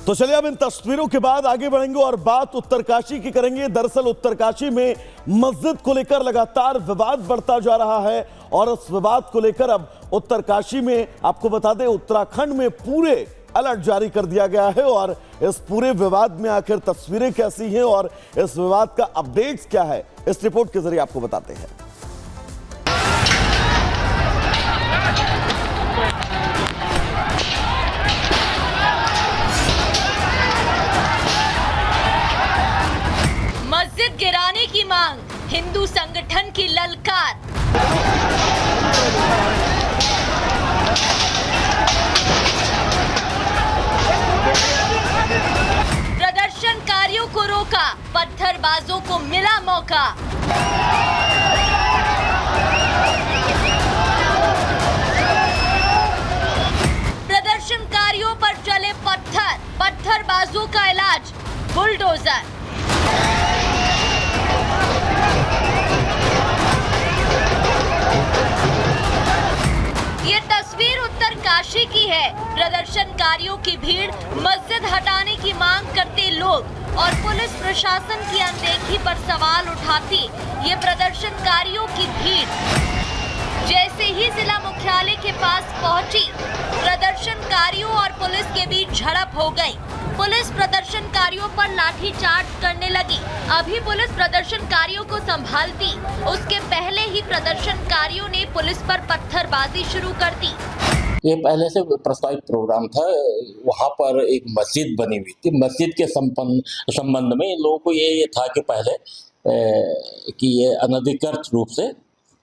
तो चलिए अब इन तस्वीरों के बाद आगे बढ़ेंगे और बात उत्तरकाशी की करेंगे। दरअसल उत्तरकाशी में मस्जिद को लेकर लगातार विवाद बढ़ता जा रहा है और उस विवाद को लेकर अब उत्तरकाशी में आपको बता दें उत्तराखंड में पूरे अलर्ट जारी कर दिया गया है। और इस पूरे विवाद में आखिर तस्वीरें कैसी हैं और इस विवाद का अपडेट्स क्या है, इस रिपोर्ट के जरिए आपको बताते हैं। मस्जिद गिराने की मांग, हिंदू संगठन की ललकार। प्रदर्शनकारियों को रोका, पत्थरबाजों को मिला मौका। प्रदर्शनकारियों पर चले पत्थर, पत्थरबाजों का इलाज बुलडोजर। ये तस्वीर उत्तरकाशी की है। प्रदर्शनकारियों की भीड़, मस्जिद हटाने की मांग करते लोग और पुलिस प्रशासन की अनदेखी पर सवाल उठाती ये प्रदर्शनकारियों की भीड़। जैसे ही जिला मुख्यालय के पास पहुंची, प्रदर्शनकारियों और पुलिस के बीच झड़प हो गई। पुलिस प्रदर्शनकारियों पर लाठीचार्ज करने लगी। अभी पुलिस प्रदर्शनकारियों को संभालती, उसके पहले ही प्रदर्शनकारियों ने पुलिस पर पत्थरबाजी शुरू कर दी। ये पहले से प्रस्तावित प्रोग्राम था। वहाँ पर एक मस्जिद बनी हुई थी। मस्जिद के संबंध में लोगों को ये था कि पहले कि ये अनधिकृत रूप से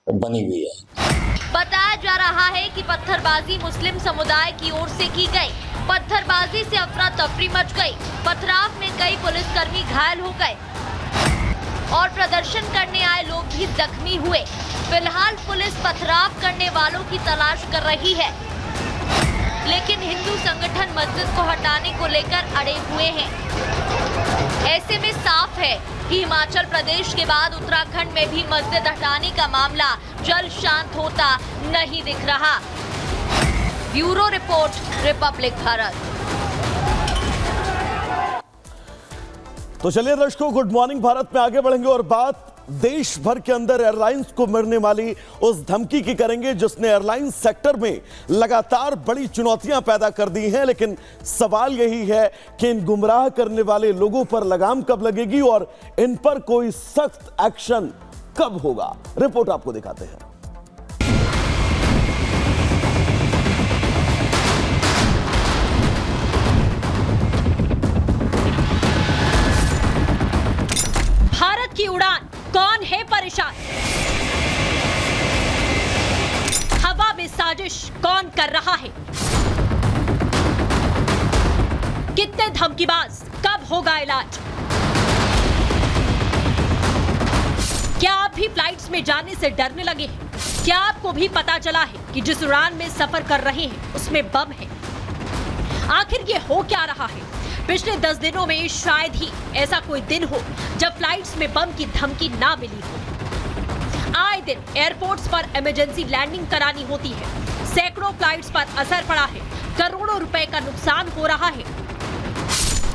बनी हुई है। बताया जा रहा है कि पत्थरबाजी मुस्लिम समुदाय की ओर से की गई। पत्थरबाजी से अफरा तफरी मच गई। पथराव में कई पुलिसकर्मी घायल हो गए और प्रदर्शन करने आए लोग भी जख्मी हुए। फिलहाल पुलिस पथराव करने वालों की तलाश कर रही है, लेकिन हिंदू संगठन मस्जिद को हटाने को लेकर अड़े हुए हैं। ऐसे में साफ है कि हिमाचल प्रदेश के बाद उत्तराखंड में भी मस्जिद हटाने का मामला जल्द शांत होता नहीं दिख रहा। Bureau report, Republic Bharat. तो चलिए दर्शकों, गुड मॉर्निंग भारत में आगे बढ़ेंगे और बात देश भर के अंदर एयरलाइंस को मिलने वाली उस धमकी की करेंगे जिसने एयरलाइंस सेक्टर में लगातार बड़ी चुनौतियां पैदा कर दी हैं। लेकिन सवाल यही है कि इन गुमराह करने वाले लोगों पर लगाम कब लगेगी और इन पर कोई सख्त एक्शन कब होगा। रिपोर्ट आपको दिखाते हैं। भारत की उड़ान, कौन है परेशान? हवा में साजिश कौन कर रहा है? कितने धमकीबाज, कब होगा इलाज? क्या आप भी फ्लाइट्स में जाने से डरने लगे हैं? क्या आपको भी पता चला है कि जिस उड़ान में सफर कर रहे हैं उसमें बम है? आखिर ये हो क्या रहा है? पिछले 10 दिनों में शायद ही ऐसा कोई दिन हो जब फ्लाइट्स में बम की धमकी ना मिली हो। आए दिन एयरपोर्ट्स पर इमरजेंसी लैंडिंग करानी होती है। सैकड़ों फ्लाइट्स पर असर पड़ा है। करोड़ों रुपए का नुकसान हो रहा है,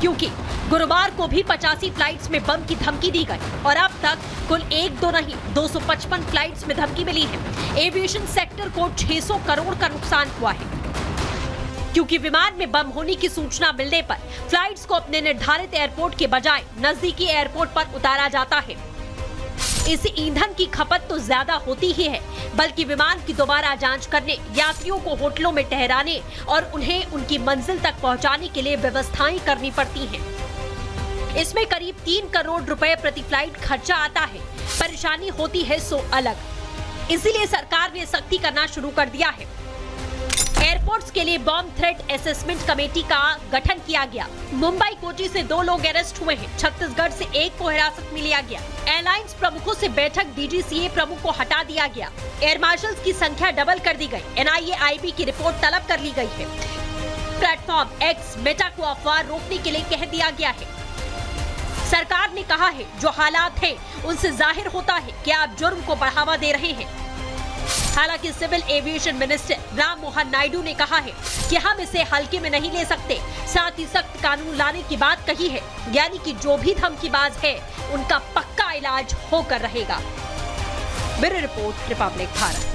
क्योंकि गुरुवार को भी 85 फ्लाइट्स में बम की धमकी दी गई और अब तक कुल 1-2 नहीं 255 फ्लाइट्स में धमकी मिली है। एविएशन सेक्टर को 600 करोड़ का नुकसान हुआ है, क्योंकि विमान में बम होने की सूचना मिलने पर फ्लाइट्स को अपने निर्धारित एयरपोर्ट के बजाय नजदीकी एयरपोर्ट पर उतारा जाता है। इससे ईंधन की खपत तो ज्यादा होती ही है, बल्कि विमान की दोबारा जांच करने, यात्रियों को होटलों में ठहराने और उन्हें उनकी मंजिल तक पहुंचाने के लिए व्यवस्थाएं करनी पड़ती हैं। इसमें करीब 3 करोड़ रुपए प्रति फ्लाइट खर्चा आता है। परेशानी होती है सो अलग। इसीलिए सरकार ने सख्ती करना शुरू कर दिया है। एयरपोर्ट्स के लिए बॉम्ब थ्रेट असेसमेंट कमेटी का गठन किया गया। मुंबई कोची से 2 लोग अरेस्ट हुए हैं। छत्तीसगढ़ से 1 को हिरासत में लिया गया। एयरलाइंस प्रमुखों से बैठक, डीजीसीए प्रमुख को हटा दिया गया। एयर मार्शल्स की संख्या डबल कर दी गई। एनआईए-आईबी की रिपोर्ट तलब कर ली गई है। प्लेटफॉर्म एक्स मेटा को अफवाह रोकने के लिए कह दिया गया है। सरकार ने कहा है जो हालात हैं उनसे जाहिर होता है कि आप जुर्म को बढ़ावा दे रहे हैं। हालांकि civil aviation minister Ram Mohan Naidu ने कहा है कि हम इसे हल्के में नहीं ले सकते, साथ ही सख्त कानून लाने की बात कही है, यानी कि जो भी धमकीबाज है उनका पक्का इलाज होकर रहेगा। Bureau report, Republic Bharat.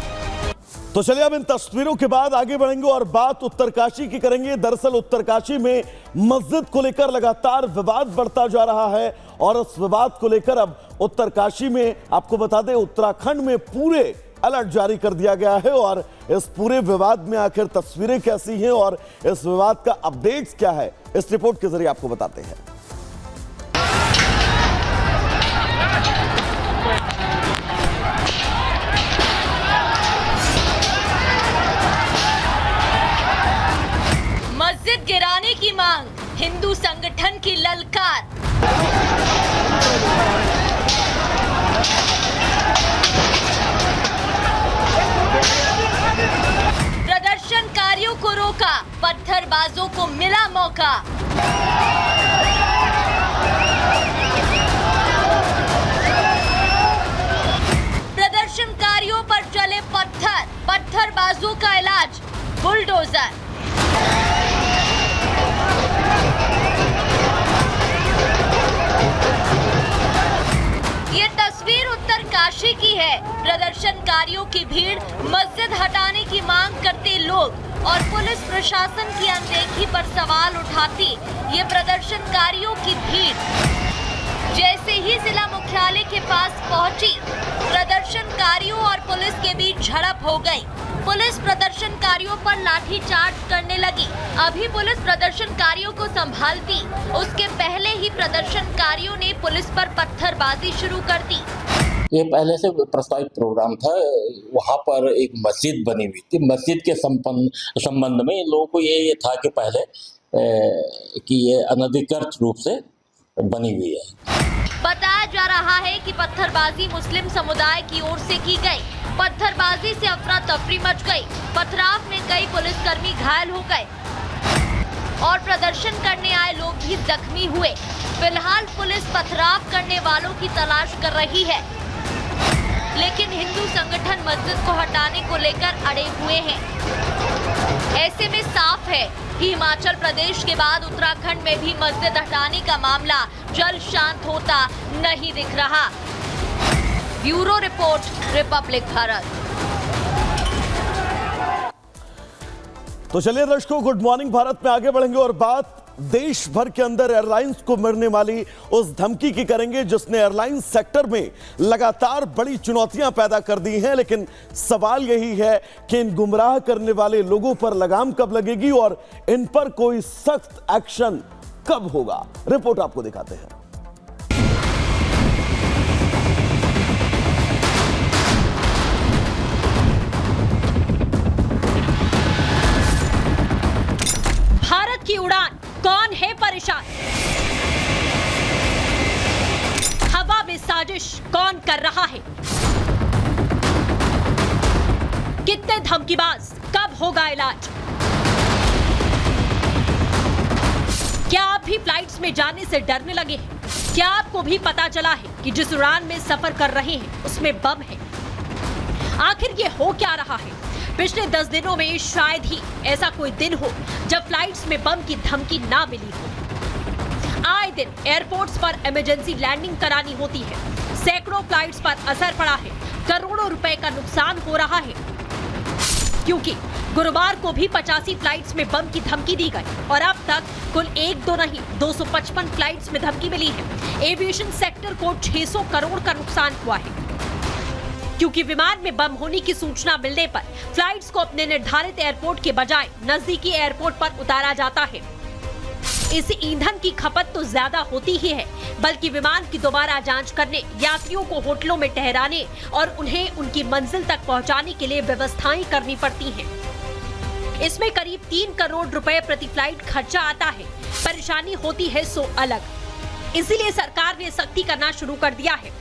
तो चलिए अब इन तस्वीरों के बाद आगे बढ़ेंगे और बात उत्तरकाशी की करेंगे। दरअसल उत्तरकाशी में मस्जिद को लेकर लगातार विवाद बढ़ता जा रहा है और उस विवाद को लेकर अब उत्तरकाशी में आपको बता दें उत्तराखंड में पूरे अलर्ट जारी कर दिया गया है और इस पूरे विवाद में आखिर तस्वीरें कैसी हैं और इस विवाद का अपडेट्स क्या है, इस रिपोर्ट के जरिए आपको बताते हैं। मस्जिद गिराने की मांग, हिंदू संगठन की ललकार। प्रदर्शनकारियों को रोका, पत्थरबाजों को मिला मौका। प्रदर्शनकारियों पर चले पत्थर, पत्थरबाजों का इलाज बुलडोजर। ये तस्वीर उत्तरकाशी की है। प्रदर्शनकारियों की भीड़, मस्जिद हटाने की मांग करते लोग और पुलिस प्रशासन की अनदेखी पर सवाल उठाती ये प्रदर्शनकारियों की भीड़। जैसे ही जिला मुख्यालय के पास पहुंची, प्रदर्शनकारियों और पुलिस के बीच झड़प हो गई। पुलिस प्रदर्शनकारियों पर लाठीचार्ज करने लगी। अभी पुलिस प्रदर्शनकारियों को संभालती, उसके पहले ही प्रदर्शनकारियों ने पुलिस पर पत्थरबाजी शुरू कर दी। ये पहले से प्रस्तावित प्रोग्राम था। वहाँ पर एक मस्जिद बनी हुई थी। मस्जिद के संबंध में लोगों को ये था कि पहले कि ये अनधिकृत रूप से बनी हुई है। बताया जा रहा है कि पत्थरबाजी मुस्लिम समुदाय की ओर से की गई। पत्थरबाजी से अफरा तफरी मच गई। पथराव में कई पुलिसकर्मी घायल हो गए और प्रदर्शन करने आए लोग भी जख्मी हुए। फिलहाल पुलिस पथराव करने वालों की तलाश कर रही है, लेकिन हिंदू संगठन मस्जिद को हटाने को लेकर अड़े हुए हैं। ऐसे में साफ है कि हिमाचल प्रदेश के बाद उत्तराखंड में भी मस्जिद हटाने का मामला जल्द शांत होता नहीं दिख रहा। Bureau report, Republic Bharat. तो चलिए दर्शकों, गुड मॉर्निंग भारत में आगे बढ़ेंगे और बात देश भर के अंदर एयरलाइंस को मिलने वाली उस धमकी की करेंगे जिसने एयरलाइंस सेक्टर में लगातार बड़ी चुनौतियां पैदा कर दी हैं। लेकिन सवाल यही है कि इन गुमराह करने वाले लोगों पर लगाम कब लगेगी और इन पर कोई सख्त एक्शन कब होगा। रिपोर्ट आपको दिखाते हैं। भारत की उड़ान, कौन है परेशान? हवा में साजिश कौन कर रहा है? कितने धमकीबाज, कब होगा इलाज? क्या आप भी फ्लाइट्स में जाने से डरने लगे हैं? क्या आपको भी पता चला है कि जिस उड़ान में सफर कर रहे हैं उसमें बम है? आखिर ये हो क्या रहा है? पिछले 10 दिनों में शायद ही ऐसा कोई दिन हो जब फ्लाइट्स में बम की धमकी ना मिली हो। आए दिन एयरपोर्ट्स पर इमरजेंसी लैंडिंग करानी होती है। सैकड़ों फ्लाइट्स पर असर पड़ा है। करोड़ों रुपए का नुकसान हो रहा है, क्योंकि गुरुवार को भी 85 फ्लाइट्स में बम की धमकी दी गई और अब तक कुल 1-2 नहीं 255 फ्लाइट्स में धमकी मिली है। एविएशन सेक्टर को 600 करोड़ का नुकसान हुआ है, क्योंकि विमान में बम होने की सूचना मिलने पर फ्लाइट्स को अपने निर्धारित एयरपोर्ट के बजाय नजदीकी एयरपोर्ट पर उतारा जाता है। इससे ईंधन की खपत तो ज्यादा होती ही है, बल्कि विमान की दोबारा जांच करने, यात्रियों को होटलों में ठहराने और उन्हें उनकी मंजिल तक पहुंचाने के लिए व्यवस्थाएं करनी पड़ती हैं। इसमें करीब 3 करोड़ रुपए प्रति फ्लाइट खर्चा आता है। परेशानी होती है सो अलग, इसीलिए सरकार ने सख्ती करना शुरू कर दिया है।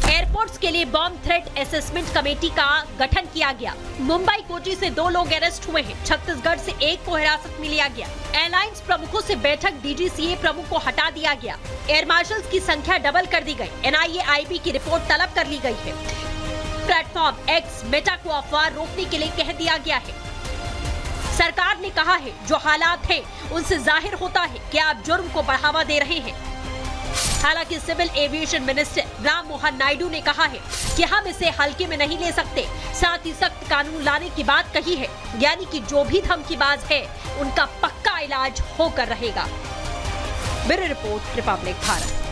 एयरपोर्ट्स के लिए बॉम्ब थ्रेट असेसमेंट कमेटी का गठन किया गया। मुंबई कोची से 2 लोग अरेस्ट हुए हैं। छत्तीसगढ़ से 1 को हिरासत में लिया गया। एयरलाइंस प्रमुखों से बैठक, डीजीसीए प्रमुख को हटा दिया गया। एयर मार्शल्स की संख्या डबल कर दी गई। एनआईए आईबी की रिपोर्ट तलब कर ली गई है। प्लेटफॉर्म एक्स मेटा को अफवाह रोकने के लिए कह दिया गया है। सरकार ने कहा है जो हालात हैं उनसे जाहिर होता है कि आप जुर्म को बढ़ावा दे रहे हैं। हालांकि civil aviation minister Ram Mohan Naidu ने कहा है कि हम इसे हल्के में नहीं ले सकते, साथ ही सख्त कानून लाने की बात कही है, यानी कि जो भी धमकीबाज है उनका पक्का इलाज होकर रहेगा। Bureau report, Republic Bharat.